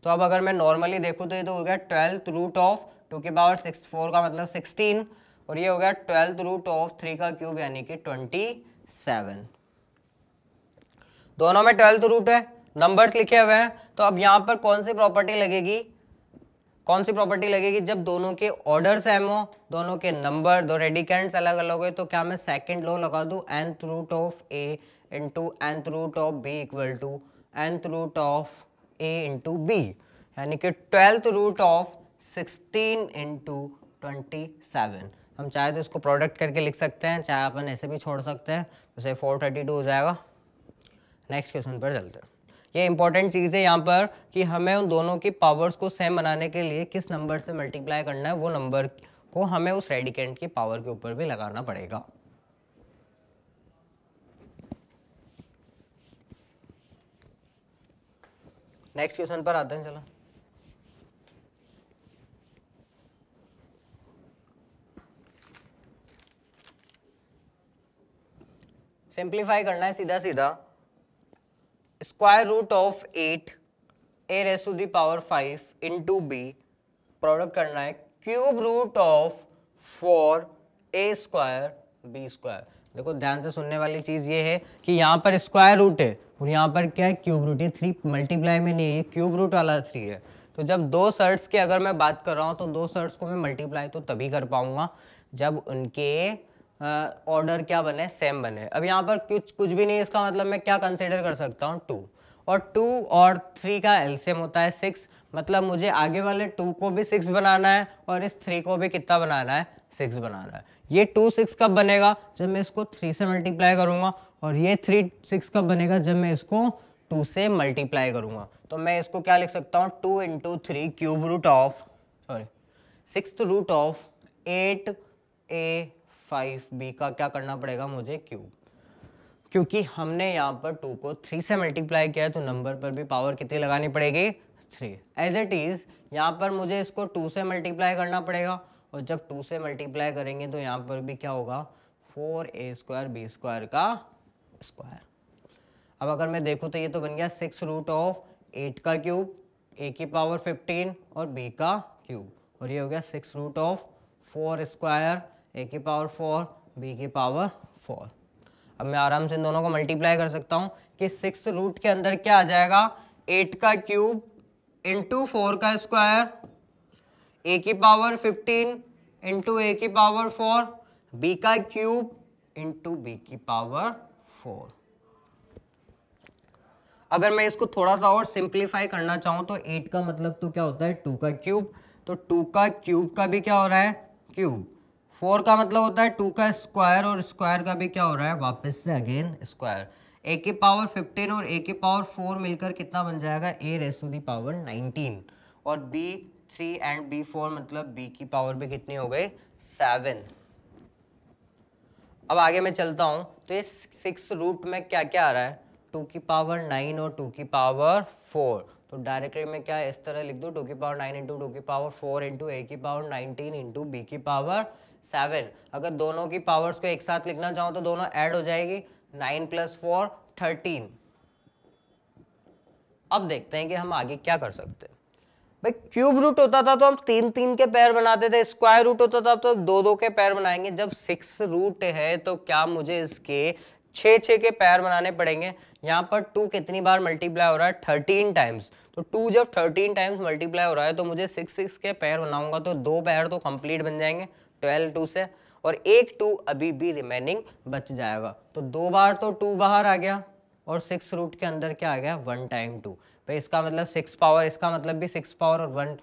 तो अब अगर मैं नॉर्मली देखूं तो ये तो हो गया 12th रूट ऑफ 2 की पावर 6, 4 का मतलब 16, और ये हो गया 12th रूट ऑफ 3 का क्यूब यानी कि 27। दोनों में 12th रूट है, नंबर्स लिखे हुए हैं। तो अब यहाँ पर कौन सी प्रॉपर्टी लगेगी, कौन सी प्रॉपर्टी लगेगी, जब दोनों के ऑर्डर सेम हो, दोनों के नंबर, दो रेडिकेंड्स अलग अलग हो, तो क्या मैं सेकंड लॉ लगा दूं, nth root of a into nth root of b equal to nth root of a into b, यानी कि 12th रूट ऑफ 16 इंटू 27। हम चाहे तो इसको प्रोडक्ट करके लिख सकते हैं, चाहे अपन ऐसे भी छोड़ सकते हैं, जैसे 432 हो जाएगा। नेक्स्ट क्वेश्चन पर चलते हैं। ये इंपॉर्टेंट चीज़ है यहाँ पर कि हमें उन दोनों की पावर्स को सेम बनाने के लिए किस नंबर से मल्टीप्लाई करना है, वो नंबर को हमें उस रेडिकेंट की पावर के ऊपर भी लगाना पड़ेगा। नेक्स्ट क्वेश्चन पर आते हैं, चलो। सिंप्लीफाई करना है सीधा सीधा। Square root of 8 a raise to the power 5 into b, product करना है cube root of 4 a square b square. देखो ध्यान से सुनने वाली चीज ये है कि यहाँ पर स्क्वायर रूट है और यहाँ पर क्या है, क्यूब रूट है। 3 मल्टीप्लाई में नहीं है, क्यूब रूट वाला 3 है। तो जब दो सर्ट्स की अगर मैं बात कर रहा हूँ तो दो सर्ट्स को मैं मल्टीप्लाई तो तभी कर पाऊंगा जब उनके ऑर्डर क्या बने, सेम बने। अब यहाँ पर कुछ भी नहीं है, इसका मतलब मैं क्या कंसिडर कर सकता हूँ, 2, और 2 और 3 का एलसीएम होता है 6, मतलब मुझे आगे वाले 2 को भी 6 बनाना है और इस 3 को भी कितना बनाना है, 6 बनाना है। ये 2 6 कब बनेगा, जब मैं इसको 3 से मल्टीप्लाई करूंगा, और ये 3 6 कब बनेगा, जब मैं इसको 2 से मल्टीप्लाई करूंगा। तो मैं इसको क्या लिख सकता हूँ, 2 into 3 cube root of 6th root of 8a5b का क्या करना पड़ेगा मुझे, क्यूब। क्योंकि हमने यहाँ पर 2 को 3 से मल्टीप्लाई किया है तो नंबर पर भी पावर कितनी लगानी पड़ेगी, 3। एज इट इज यहाँ पर मुझे इसको 2 से मल्टीप्लाई करना पड़ेगा, और जब 2 से मल्टीप्लाई करेंगे तो यहाँ पर भी क्या होगा, 4a स्क्वायर b स्क्वायर का स्क्वायर। अब अगर मैं देखूँ तो ये तो बन गया 6 रूट ऑफ 8 का क्यूब, a की पावर 15 और b का क्यूब, और ये हो गया 6 रूट ऑफ 4 स्क्वायर ए की पावर 4 बी की पावर 4। अब मैं आराम से इन दोनों को मल्टीप्लाई कर सकता हूँ कि 6 रूट के अंदर क्या आ जाएगा, 8 का क्यूब इंटू 4 का स्क्वायर ए की पावर 15 इंटू ए की पावर 4 बी का क्यूब इंटू बी की पावर 4। अगर मैं इसको थोड़ा सा और सिंप्लीफाई करना चाहूँ तो 8 का मतलब तो क्या होता है 2 का क्यूब, तो 2 का क्यूब का भी क्या हो रहा है क्यूब। 4 का मतलब होता है 2 का स्क्वायर और स्क्वायर का भी क्या हो रहा है वापस से अगेन स्क्वायर। ए की पावर 15 और ए की पावर 4 मिलकर कितना बन जाएगा ए रेज़ टू दी पावर 19 और बी 3 एंड बी 4 मतलब बी की पावर भी कितनी हो गई 7। अब आगे मैं चलता हूँ तो ये 6 रूट में क्या क्या आ रहा है 2 की पावर 9 और 2 की पावर 4, तो डायरेक्टली मैं क्या इस तरह लिख दूँ 2 की पावर 9 इंटू 2 की पावर 4 इंटू ए की पावर 19 इंटू बी की पावर 7। अगर दोनों की पावर्स को एक साथ लिखना चाहूँ तो दोनों ऐड हो जाएगी 9 + 4 13। अब देखते हैं कि हम आगे क्या कर सकते हैं। भाई क्यूब रूट होता था तो हम 3-3 के पैर बनाते थे, स्क्वायर रूट होता था तो 2-2 के पैर बनाएंगे। जब 6 रूट है तो क्या मुझे इसके 6-6 के पैर बनाने पड़ेंगे। यहाँ पर 2 कितनी बार मल्टीप्लाई हो रहा है 13 टाइम्स, तो 2 जब 13 टाइम्स मल्टीप्लाई हो रहा है तो मुझे 6 के पैर बनाऊंगा तो 2 पैर तो कंप्लीट बन जाएंगे 12 2 से, और एक 2 अभी भी रिमेनिंग बच जाएगा। तो 2 बार तो 2 बाहर आ गया और 6 रूट के अंदर क्या आ गया 1 टाइम 2। भाई इसका मतलब 6 पावर, इसका मतलब भी 6 पावर और 1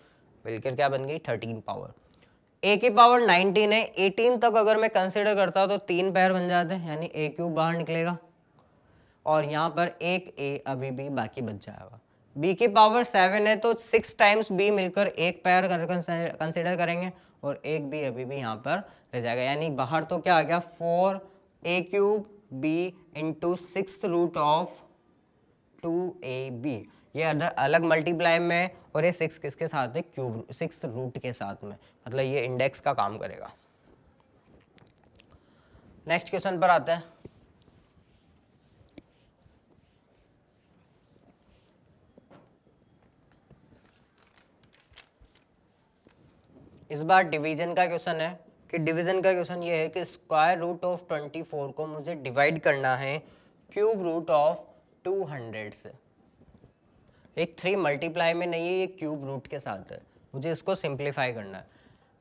मिलकर क्या बन गई 13 पावर। ए की पावर 19 है, 18 तक अगर मैं कंसिडर करता हूँ तो 3 पैर बन जाते हैं, यानी ए क्यूब बाहर निकलेगा और यहाँ पर एक ए अभी भी बाकी बच जाएगा। बी की पावर 7 है तो 6 टाइम्स बी मिलकर एक पैर कंसिडर करेंगे और एक बी अभी भी यहाँ पर रह जाएगा, यानी बाहर तो क्या आ गया 4 a cube b into 6 root of 2ab। ये अलग मल्टीप्लाई में और ये 6 किसके साथ है क्यूब 6 रूट के साथ में, मतलब ये इंडेक्स का काम करेगा। नेक्स्ट क्वेश्चन पर आते हैं। इस बार डिवीजन का क्वेश्चन है कि डिवीजन का क्वेश्चन ये है कि स्क्वायर रूट ऑफ 24 को मुझे डिवाइड करना है क्यूब रूट ऑफ 200 से। एक 3 मल्टीप्लाई में नहीं है, ये क्यूब रूट के साथ है, मुझे इसको सिंप्लीफाई करना है।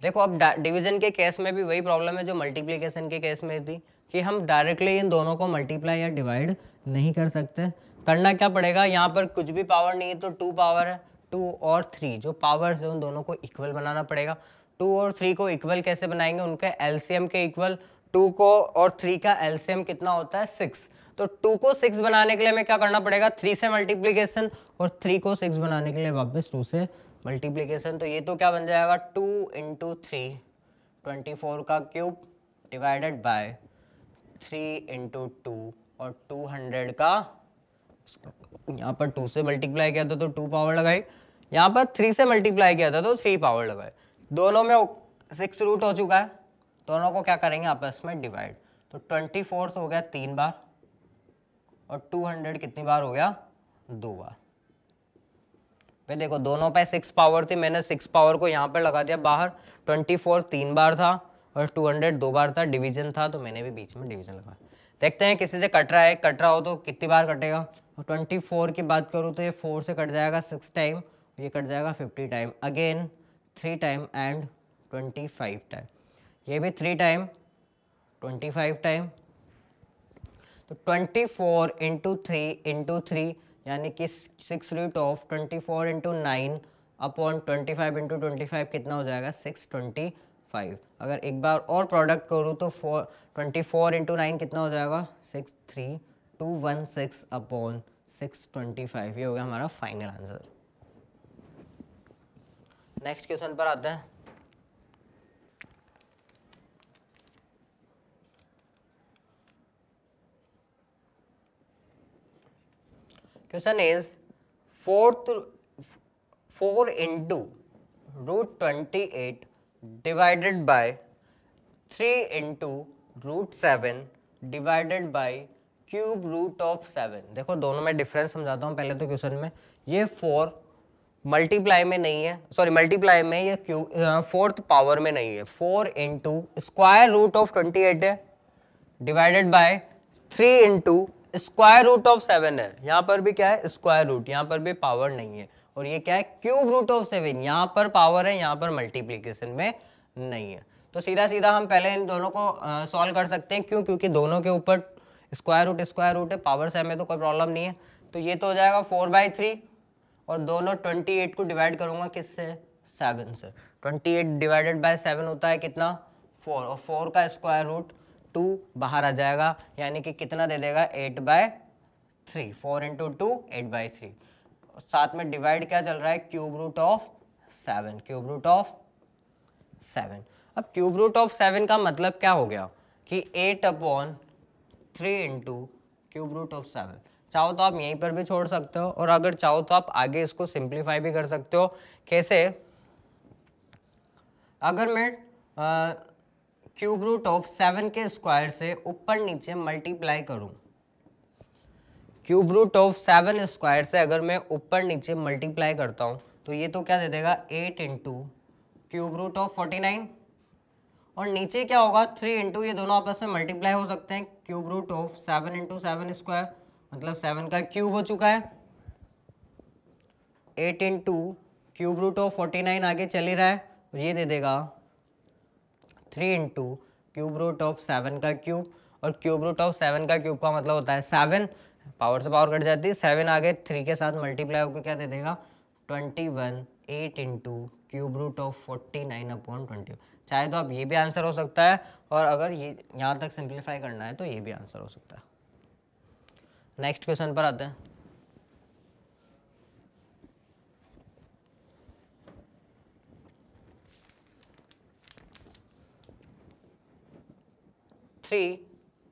देखो अब डिवीजन के केस में भी वही प्रॉब्लम है जो मल्टीप्लिकेशन के केस में थी कि हम डायरेक्टली इन दोनों को मल्टीप्लाई या डिवाइड नहीं कर सकते। करना क्या पड़ेगा, यहाँ पर कुछ भी पावर नहीं है तो 2 पावर है, 2 और 3 जो पावर्स है उन दोनों को इक्वल बनाना पड़ेगा। 2 और 3 को इक्वल कैसे बनाएंगे, उनके एलसीएम के इक्वल। 2 को और 3 का एलसीएम कितना होता है 6, तो 2 को 6 बनाने के लिए हमें क्या करना पड़ेगा 3 से मल्टीप्लिकेशन और 3 को 6 बनाने के लिए वापस 2 से मल्टीप्लिकेशन। तो ये तो क्या बन जाएगा 2 × 3 24 का क्यूब डिवाइडेड बाय 3 × 2 और 200 का, यहाँ पर 2 से मल्टीप्लाई किया था तो 2 पावर लगाई, यहाँ पर 3 से मल्टीप्लाई किया था तो 3 पावर लगाए। दोनों में 6 रूट हो चुका है, दोनों को क्या करेंगे आपस में डिवाइड, तो 24 हो गया 3 बार और 200 कितनी बार हो गया 2 बार। भाई देखो दोनों पे 6 पावर थी, मैंने 6 पावर को यहाँ पर लगा दिया बाहर। 24 3 बार था और 200 2 बार था, डिवीजन था तो मैंने भी बीच में डिवीजन लगाया। देखते हैं किसी से कट रहा है, कट रहा हो तो कितनी बार कटेगा। और 24 की बात करूँ तो ये 4 से कट जाएगा 6 टाइम, ये कट जाएगा 50 time, again 3 time and 25 time, ये भी 3 टाइम 25 टाइम। तो 24 × 3 × 3 यानी कि 6 रूट ऑफ 24 × 9 अपॉन 25 × 25 कितना हो जाएगा 625। अगर एक बार और प्रोडक्ट करूँ तो 24 × 9 कितना हो जाएगा 63216 अपॉन 625। ये हो गया हमारा फाइनल आंसर। नेक्स्ट क्वेश्चन पर आते हैं। Question is 4 into √28 divided by 3 into √7 divided by cube root of 7। देखो दोनों में डिफरेंस समझाता हूँ पहले तो क्वेश्चन में। ये 4 मल्टीप्लाई में नहीं है, सॉरी मल्टीप्लाई में ये क्यूब फोर्थ पावर में नहीं है। 4 इंटू स्क्वायर रूट ऑफ 28 है divided by 3 into square root of 7 है। यहाँ पर भी क्या है स्क्वायर रूट, यहाँ पर भी पावर नहीं है। और ये क्या है क्यूब रूट ऑफ 7, यहाँ पर पावर है, यहाँ पर मल्टीप्लीकेशन में नहीं है। तो सीधा सीधा हम पहले इन दोनों को सॉल्व कर सकते हैं। क्यों? क्योंकि दोनों के ऊपर स्क्वायर रूट है, पावर सेम है तो कोई प्रॉब्लम नहीं है। तो ये तो हो जाएगा 4/3 और दोनों 28 को डिवाइड करूंगा किससे 7 से। 28 डिवाइडेड बाय 7 होता है कितना 4, और 4 का स्क्वायर रूट 2 बाहर आ जाएगा, यानी कि कितना दे देगा 8/3। 4 इंटू 2 8/3। साथ में डिवाइड क्या चल रहा है cube root of 7, cube root of 7। अब क्यूब रूट ऑफ 7 का मतलब क्या हो गया कि 8/3 इंटू क्यूब रूट ऑफ 7। चाहो तो आप यहीं पर भी छोड़ सकते हो, और अगर चाहो तो आप आगे इसको सिंप्लीफाई भी कर सकते हो। कैसे? अगर मैं क्यूब रूट ऑफ 7 के स्क्वायर से ऊपर नीचे मल्टीप्लाई करूं, क्यूब रूट ऑफ 7 स्क्वायर से अगर मैं ऊपर नीचे मल्टीप्लाई करता हूं तो ये तो क्या दे देगा 8 इंटू क्यूब रूट ऑफ 49, और नीचे क्या होगा 3 इंटू, ये दोनों आपस में मल्टीप्लाई हो सकते हैं, cube root of 7 into 7 square, मतलब 7 का क्यूब हो चुका है। 8 इंटू क्यूब रूट ऑफ 49 आगे चल ही रहा है, और ये दे देगा 3 इंटू क्यूब रूट ऑफ 7 का क्यूब, और क्यूब रूट ऑफ 7 का क्यूब का मतलब होता है 7, पावर से पावर कट जाती है, 7 आगे 3 के साथ मल्टीप्लाई होकर क्या दे देगा 21। 8 इंटू क्यूब रूट ऑफ 49/20। चाहे तो अब ये भी आंसर हो सकता है, और अगर ये यहाँ तक सिंप्लीफाई करना है तो ये भी आंसर हो सकता है। नेक्स्ट क्वेश्चन पर आते हैं।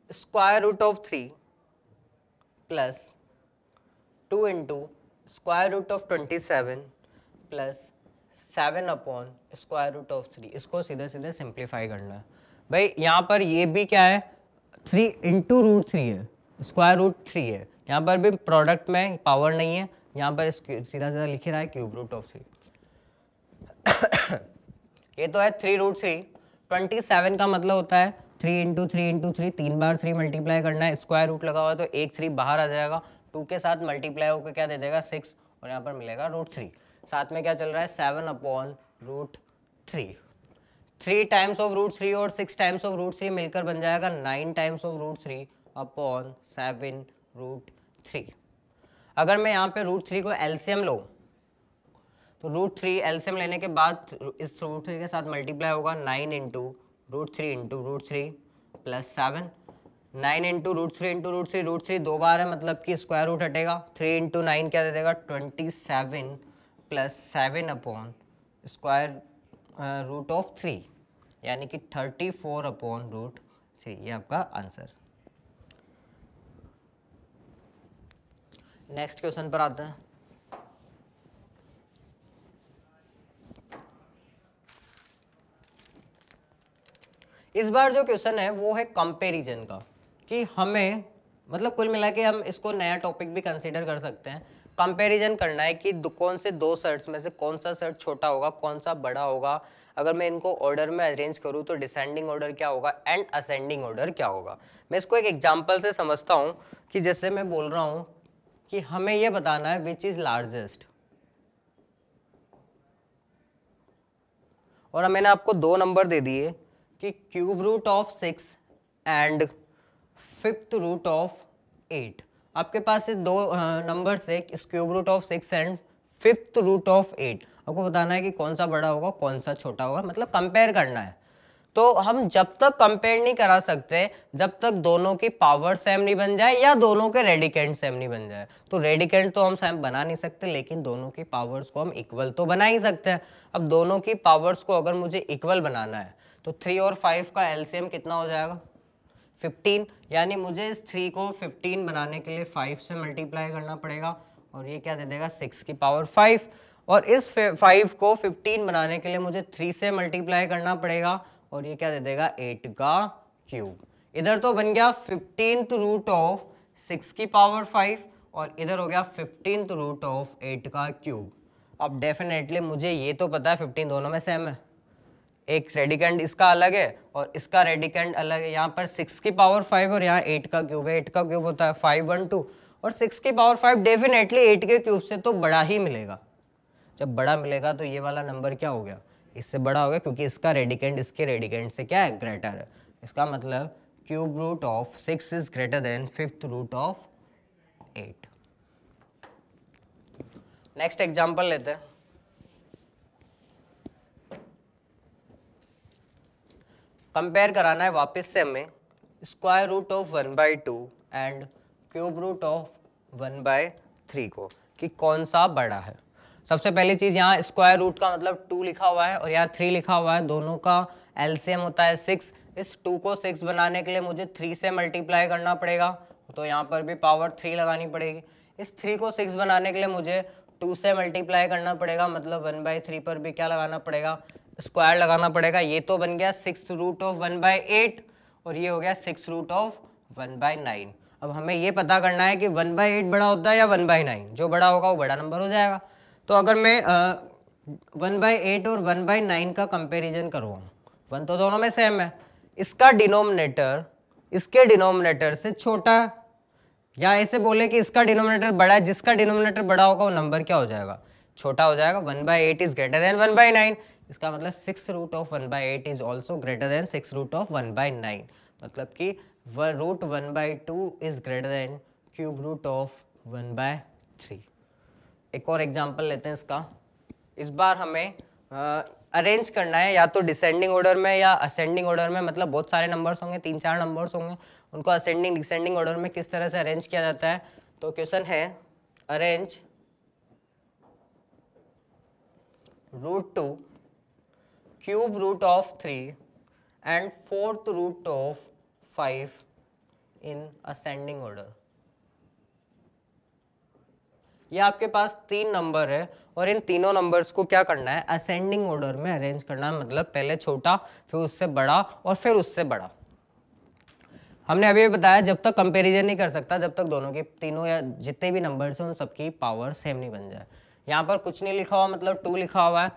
Square root of 3 plus 2 into square root of 27 plus 7 square root of 3। इसको सीधे सीधे सिंप्लीफाई करना है। भाई यहाँ पर ये भी क्या है 3 इंटू रूट 3 है, स्क्वायर रूट 3 है, यहाँ पर भी प्रोडक्ट में पावर नहीं है, यहाँ पर सीधा सीधा लिख रहा है क्यूब रूट ऑफ 3। ये तो है 3 रूट 3। 27 का मतलब होता है 3 इंटू 3 इंटू 3, 3 बार 3 मल्टीप्लाई करना है, स्क्वायर रूट लगा हुआ है तो एक 3 बाहर आ जाएगा, 2 के साथ मल्टीप्लाई होकर क्या दे देगा 6, और यहाँ पर मिलेगा रूट 3। साथ में क्या चल रहा है 7/√3। 3 टाइम्स ऑफ रूट 3 और 6 टाइम्स ऑफ रूट 3 मिलकर बन जाएगा 9 टाइम्स ऑफ रूट 3/7√3। अगर मैं यहाँ पे रूट 3 को एलसीएम लूँ तो रूट 3 एलसीएम लेने के बाद इस रूट 3 के साथ मल्टीप्लाई होगा 9 into root 3 into root 3 plus 7। 9 into root 3 into root 3, root 3 2 बार है मतलब कि स्क्वायर रूट हटेगा, 3 इंटू 9 क्या दे देगा 27 प्लस 7 स्क्वायर रूट ऑफ 3, यानी कि 34/√3। ये आपका आंसर। नेक्स्ट क्वेश्चन पर आते हैं। इस बार जो क्वेश्चन है वो है कंपैरिजन का, कि हमें मतलब कुल मिला के हम इसको नया टॉपिक भी कंसीडर कर सकते हैं। कंपैरिजन करना है कि कौन से 2 शर्ट्स में से कौन सा शर्ट छोटा होगा, कौन सा बड़ा होगा। अगर मैं इनको ऑर्डर में अरेंज करूँ तो डिसेंडिंग ऑर्डर क्या होगा एंड असेंडिंग ऑर्डर क्या होगा। मैं इसको एक एग्जाम्पल से समझता हूँ कि जैसे मैं बोल रहा हूँ कि हमें ये बताना है विच इज लार्जेस्ट, और मैंने आपको 2 नंबर दे दिए कि cube root of 6 and 5th root of 8। आपके पास ये 2 नंबर से cube root of 6 and 5th root of 8, आपको बताना है कि कौन सा बड़ा होगा कौन सा छोटा होगा, मतलब कंपेयर करना है। तो हम जब तक कंपेयर नहीं करा सकते जब तक दोनों की पावर सेम नहीं बन जाए या दोनों के रेडिकेंट सेम नहीं बन जाए। तो रेडिकेंट तो हम सेम बना नहीं सकते, लेकिन दोनों की पावर्स को हम इक्वल तो बना ही सकते हैं। अब दोनों की पावर्स को अगर मुझे इक्वल बनाना है तो 3 और 5 का एलसीएम कितना हो जाएगा 15, यानी मुझे इस 3 को 15 बनाने के लिए 5 से मल्टीप्लाई करना पड़ेगा, और ये क्या दे देगा 6 की पावर 5, और इस 5 को 15 बनाने के लिए मुझे 3 से मल्टीप्लाई करना पड़ेगा, और ये क्या दे देगा 8 का क्यूब। इधर तो बन गया 15th रूट ऑफ 6 की पावर 5, और इधर हो गया 15th रूट ऑफ 8 का क्यूब। अब डेफिनेटली मुझे ये तो पता है 15 दोनों में सेम है, एक रेडिकेंड इसका अलग है और इसका रेडिकेंड अलग है। यहाँ पर 6 की पावर 5 और यहाँ 8 का क्यूब है, 8 का क्यूब होता है 5 1 2 और 6 की पावर 5 डेफिनेटली 8 के क्यूब से तो बड़ा ही मिलेगा। जब बड़ा मिलेगा तो ये वाला नंबर क्या हो गया, इससे बड़ा हो गया, क्योंकि इसका रेडिकेंड इसके रेडिकेंड से क्या है, ग्रेटर है। इसका मतलब cube root of 6 is greater than fifth root of 8। Next example लेते हैं। कंपेयर कराना है वापस से हमें square root of 1/2 and cube root of 1/3 को, कि कौन सा बड़ा है। सबसे पहली चीज, यहाँ स्क्वायर रूट का मतलब 2 लिखा हुआ है और यहाँ 3 लिखा हुआ है, दोनों का एलसीएम होता है 6। इस 2 को 6 बनाने के लिए मुझे 3 से मल्टीप्लाई करना पड़ेगा, तो यहाँ पर भी पावर 3 लगानी पड़ेगी। इस 3 को 6 बनाने के लिए मुझे 2 से मल्टीप्लाई करना पड़ेगा, मतलब 1/3 पर भी क्या लगाना पड़ेगा, स्क्वायर लगाना पड़ेगा। ये तो बन गया 6th रूट ऑफ 1/8 और ये हो गया 6 रूट ऑफ 1/9। अब हमें ये पता करना है कि 1/8 बड़ा होता है या 1/9, जो बड़ा होगा वो बड़ा नंबर हो जाएगा। तो अगर मैं 1/8 और 1/9 का कंपैरिजन करूँ, 1 तो दोनों में सेम है, इसका डिनोमिनेटर इसके डिनोमिनेटर से छोटा है, या ऐसे बोले कि इसका डिनोमिनेटर बड़ा है, जिसका डिनोमिनेटर बड़ा होगा वो नंबर क्या हो जाएगा, छोटा हो जाएगा। 1/8 इज ग्रेटर देन 1/9, इसका मतलब 6 root of 1/8 is also greater than 6 root of 1/9, मतलब कि root 1/2 is greater than cube root of 1/3। एक और एग्जांपल लेते हैं इसका। इस बार हमें अरेंज करना है या तो डिसेंडिंग ऑर्डर में या असेंडिंग ऑर्डर में, मतलब बहुत सारे नंबर्स होंगे, 3-4 नंबर्स होंगे, उनको असेंडिंग डिसेंडिंग ऑर्डर में किस तरह से अरेंज किया जाता है। तो क्वेश्चन है arrange √2 cube root of 3 and 4th root of 5 in ascending order. ये आपके पास 3 नंबर है और इन तीनों नंबर्स को क्या करना है, असेंडिंग ऑर्डर में अरेंज करना है, मतलब पहले छोटा फिर उससे बड़ा और फिर उससे बड़ा। हमने अभी बताया जब तक कंपैरिजन नहीं कर सकता, जब तक दोनों के तीनों या जितने भी नंबर्स हैं उन सबकी पावर सेम नहीं बन जाए। यहाँ पर कुछ नहीं लिखा हुआ, मतलब 2 लिखा हुआ है,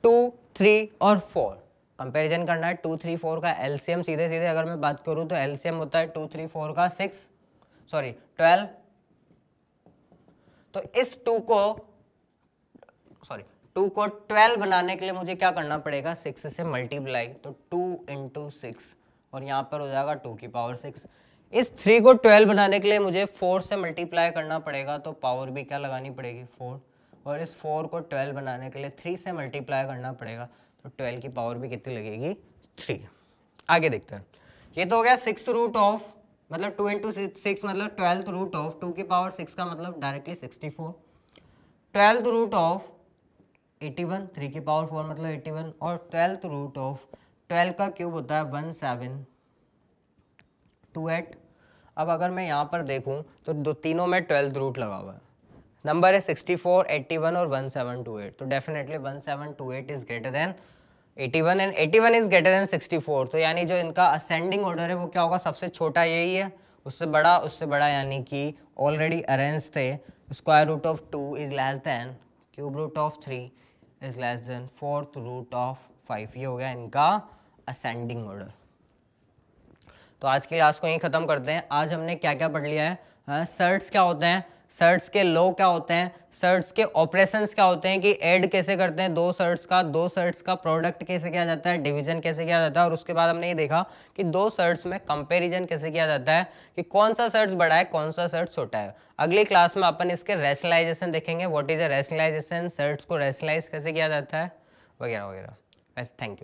2, 3 और 4 कंपैरिजन करना है। 2, 3, 4 का एलसीएम सीधे सीधे अगर मैं बात करूँ तो एलसीएम होता है 2, 3, 4 का 12। तो इस 2 को 12 बनाने के लिए मुझे क्या करना पड़ेगा, 6 से मल्टीप्लाई, तो 2 × 6 और यहाँ पर हो जाएगा 2 की पावर 6। इस 3 को 12 बनाने के लिए मुझे 4 से मल्टीप्लाई करना पड़ेगा, तो पावर भी क्या लगानी पड़ेगी, 4। और इस 4 को 12 बनाने के लिए 3 से मल्टीप्लाई करना पड़ेगा, तो 12 की पावर भी कितनी लगेगी, 3। आगे देखते हैं। ये तो हो गया 6 रूट ऑफ, मतलब 2 × 6 मतलब 12th रूट ऑफ 2 की पावर 6 का मतलब डायरेक्टली 64, 12th रूट ऑफ 81, 3 की पावर 4 मतलब 81 और 12th रूट ऑफ 12 का क्यूब होता है 1728। अब अगर मैं यहाँ पर देखूँ तो तीनों में 12th रूट लगा हुआ है, नंबर है 64, 81 और 1728, तो definitely 1728 is greater then 81 and 81 is greater then 64। तो यानी जो इनका असेंडिंग ऑर्डर है वो क्या होगा, सबसे छोटा यही है, उससे बड़ा यानी कि ऑलरेडी अरेंज थे। Square root of 2 is less than cube root of 3 is less than 4th root of 5। ये हो गया इनका असेंडिंग ऑर्डर। तो आज की क्लास को यहीं ख़त्म करते हैं। आज हमने क्या क्या पढ़ लिया है, सर्ट्स क्या होते हैं, सर्ट्स के लॉ क्या होते हैं, सर्ट्स के ऑपरेशंस क्या होते हैं, कि ऐड कैसे करते हैं दो सर्ट्स का प्रोडक्ट कैसे किया जाता है, डिवीजन कैसे किया जाता है, और उसके बाद हमने ये देखा कि दो सर्ट्स में कंपैरिजन कैसे किया जाता है, कि कौन सा सर्ट्स बड़ा है कौन सा सर्ट्स छोटा है। अगली क्लास में अपन इसके रैशनलाइजेशन देखेंगे, what is a rationalization, surds को रैशनलाइज कैसे किया जाता है, वगैरह वगैरह। Thank you.